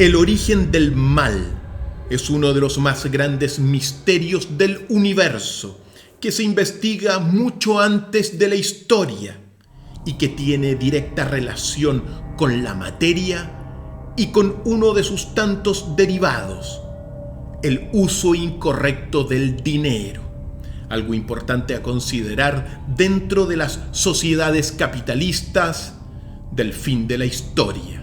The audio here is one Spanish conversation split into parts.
El origen del mal es uno de los más grandes misterios del universo, que se investiga mucho antes de la historia y que tiene directa relación con la materia y con uno de sus tantos derivados, el uso incorrecto del dinero, algo importante a considerar dentro de las sociedades capitalistas del fin de la historia.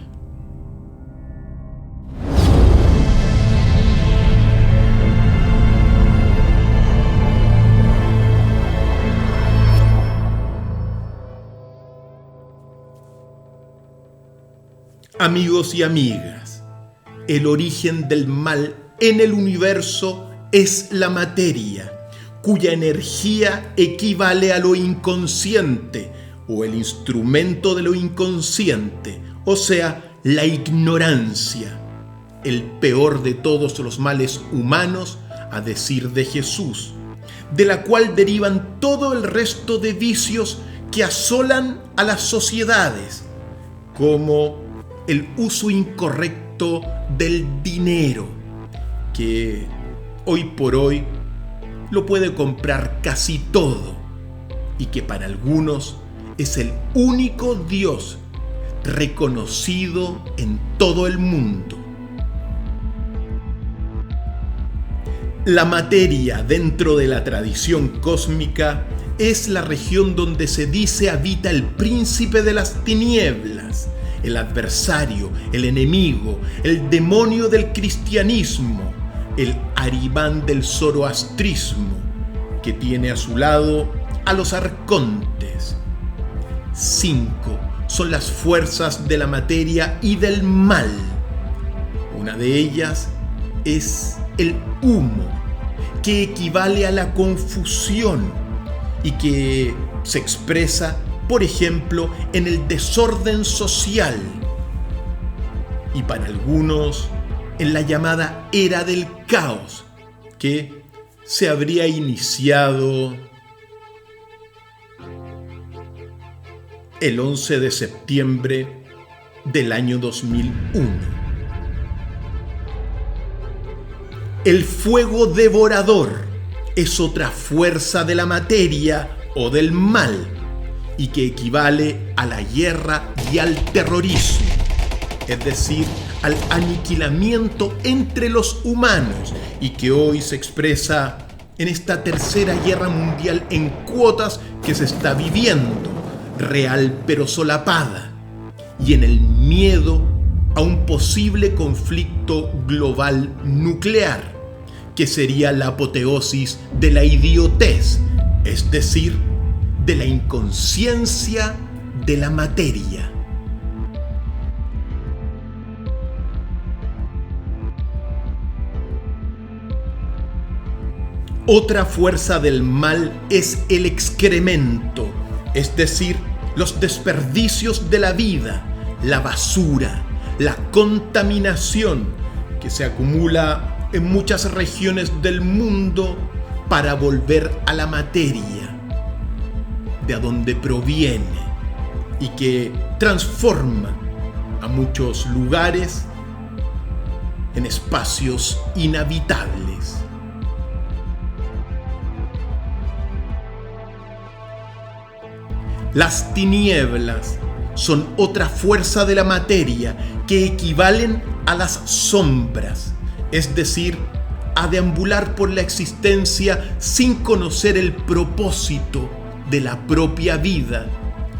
Amigos y amigas, el origen del mal en el universo es la materia, cuya energía equivale a lo inconsciente o el instrumento de lo inconsciente, o sea, la ignorancia, el peor de todos los males humanos, a decir de Jesús, de la cual derivan todo el resto de vicios que asolan a las sociedades, como el uso incorrecto del dinero, que hoy por hoy lo puede comprar casi todo y que para algunos es el único Dios reconocido en todo el mundo. La materia dentro de la tradición cósmica es la región donde se dice habita el príncipe de las tinieblas, el adversario, el enemigo, el demonio del cristianismo, el Aribán del zoroastrismo, que tiene a su lado a los arcontes. 5 son las fuerzas de la materia y del mal. Una de ellas es el humo, que equivale a la confusión y que se expresa, por ejemplo, en el desorden social y para algunos en la llamada era del caos, que se habría iniciado el 11 de septiembre del año 2001. El fuego devorador es otra fuerza de la materia o del mal, y que equivale a la guerra y al terrorismo, es decir, al aniquilamiento entre los humanos, y que hoy se expresa en esta tercera guerra mundial en cuotas que se está viviendo, real pero solapada, y en el miedo a un posible conflicto global nuclear, que sería la apoteosis de la idiotez, es decir, de la inconsciencia de la materia. Otra fuerza del mal es el excremento, es decir, los desperdicios de la vida, la basura, la contaminación que se acumula en muchas regiones del mundo para volver a la materia de donde proviene y que transforma a muchos lugares en espacios inhabitables. Las tinieblas son otra fuerza de la materia que equivalen a las sombras, es decir, a deambular por la existencia sin conocer el propósito de la propia vida,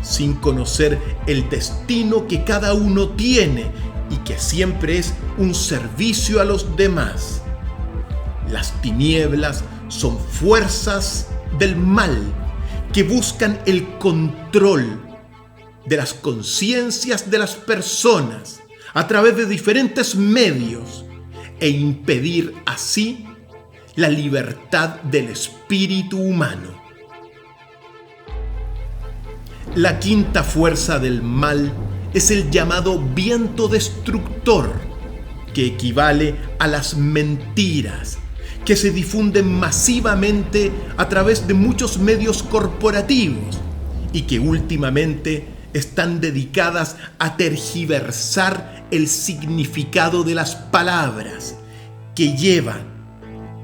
sin conocer el destino que cada uno tiene y que siempre es un servicio a los demás. Las tinieblas son fuerzas del mal que buscan el control de las conciencias de las personas a través de diferentes medios e impedir así la libertad del espíritu humano. La quinta fuerza del mal es el llamado viento destructor, que equivale a las mentiras, que se difunden masivamente a través de muchos medios corporativos y que últimamente están dedicadas a tergiversar el significado de las palabras, que llevan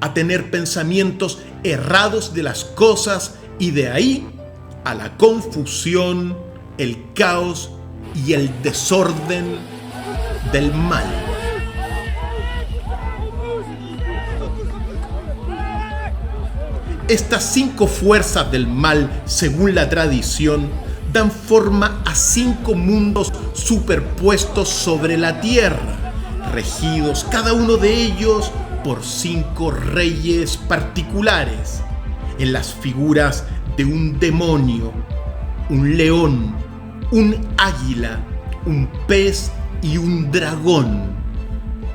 a tener pensamientos errados de las cosas y de ahí a la confusión, el caos y el desorden del mal. Estas 5 fuerzas del mal, según la tradición, dan forma a 5 mundos superpuestos sobre la tierra, regidos cada uno de ellos por 5 reyes particulares, en las figuras de un demonio, un león, un águila, un pez y un dragón,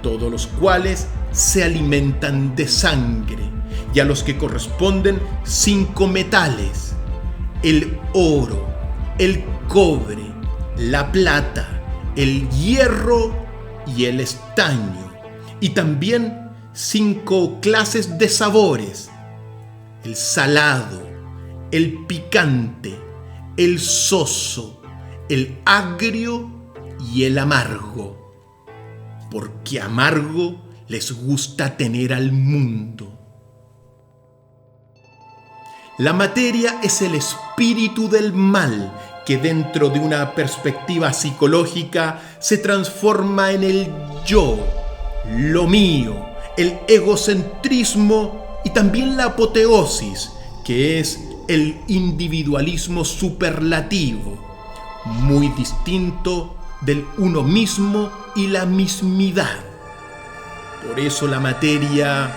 todos los cuales se alimentan de sangre, y a los que corresponden 5 metales: el oro, el cobre, la plata, el hierro y el estaño, y también 5 clases de sabores: el salado, el picante, el soso, el agrio y el amargo, porque amargo les gusta tener al mundo. La materia es el espíritu del mal que dentro de una perspectiva psicológica se transforma en el yo, lo mío, el egocentrismo y también la apoteosis, que es el individualismo superlativo, muy distinto del uno mismo y la mismidad. Por eso la materia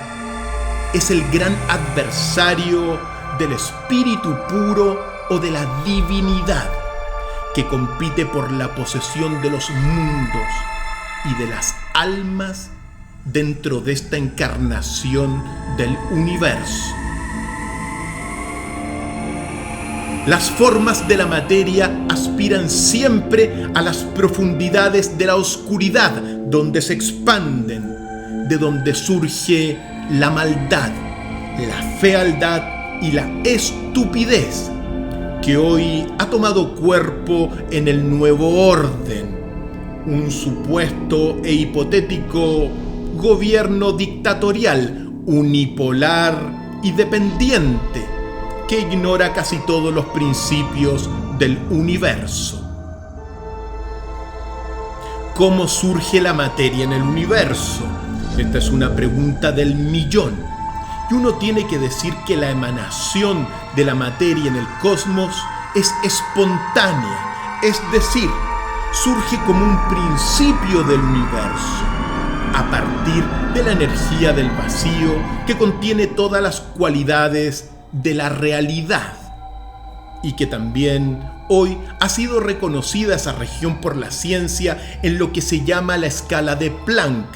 es el gran adversario del espíritu puro o de la divinidad, que compite por la posesión de los mundos y de las almas dentro de esta encarnación del universo. Las formas de la materia aspiran siempre a las profundidades de la oscuridad, donde se expanden, de donde surge la maldad, la fealdad y la estupidez, que hoy ha tomado cuerpo en el nuevo orden, un supuesto e hipotético gobierno dictatorial, unipolar y dependiente, que ignora casi todos los principios del universo. ¿Cómo surge la materia en el universo? Esta es una pregunta del millón. Y uno tiene que decir que la emanación de la materia en el cosmos es espontánea, es decir, surge como un principio del universo, a partir de la energía del vacío que contiene todas las cualidades de la realidad, y que también hoy ha sido reconocida esa región por la ciencia en lo que se llama la escala de Planck,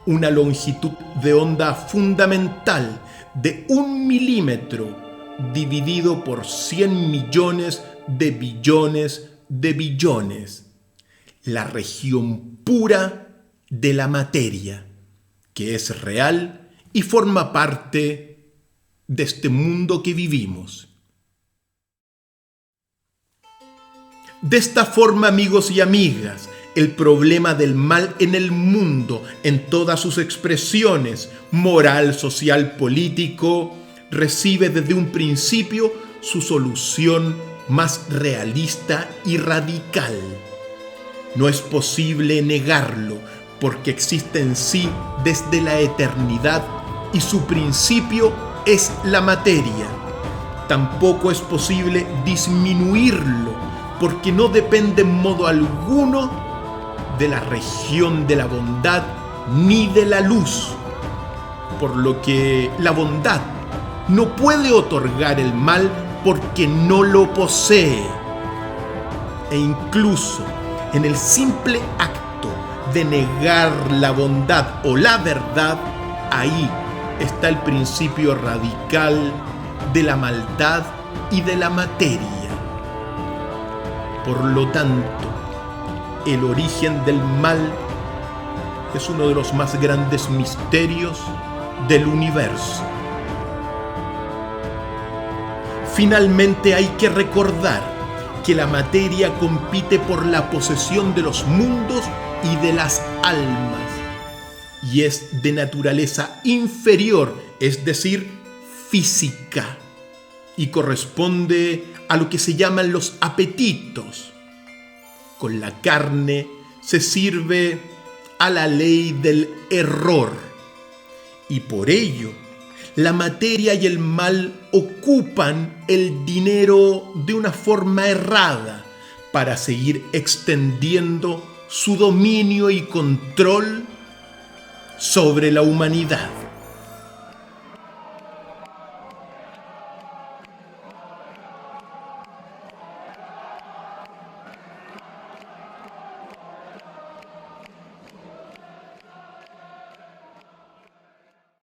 una longitud de onda fundamental de 1 milímetro dividido por 100 millones de billones de billones, la región pura de la materia, que es real y forma parte de este mundo que vivimos. De esta forma, amigos y amigas, el problema del mal en el mundo, en todas sus expresiones, moral, social, político, recibe desde un principio su solución más realista y radical. No es posible negarlo, porque existe en sí desde la eternidad y su principio es la materia. Tampoco es posible disminuirlo, porque no depende en modo alguno de la región de la bondad ni de la luz, por lo que la bondad no puede otorgar el mal porque no lo posee. E incluso en el simple acto de negar la bondad o la verdad, ahí está el principio radical de la maldad y de la materia. Por lo tanto, el origen del mal es uno de los más grandes misterios del universo. Finalmente hay que recordar que la materia compite por la posesión de los mundos y de las almas, y es de naturaleza inferior, es decir, física, y corresponde a lo que se llaman los apetitos. Con la carne se sirve a la ley del error, y por ello la materia y el mal ocupan el dinero de una forma errada para seguir extendiendo su dominio y control sobre la humanidad.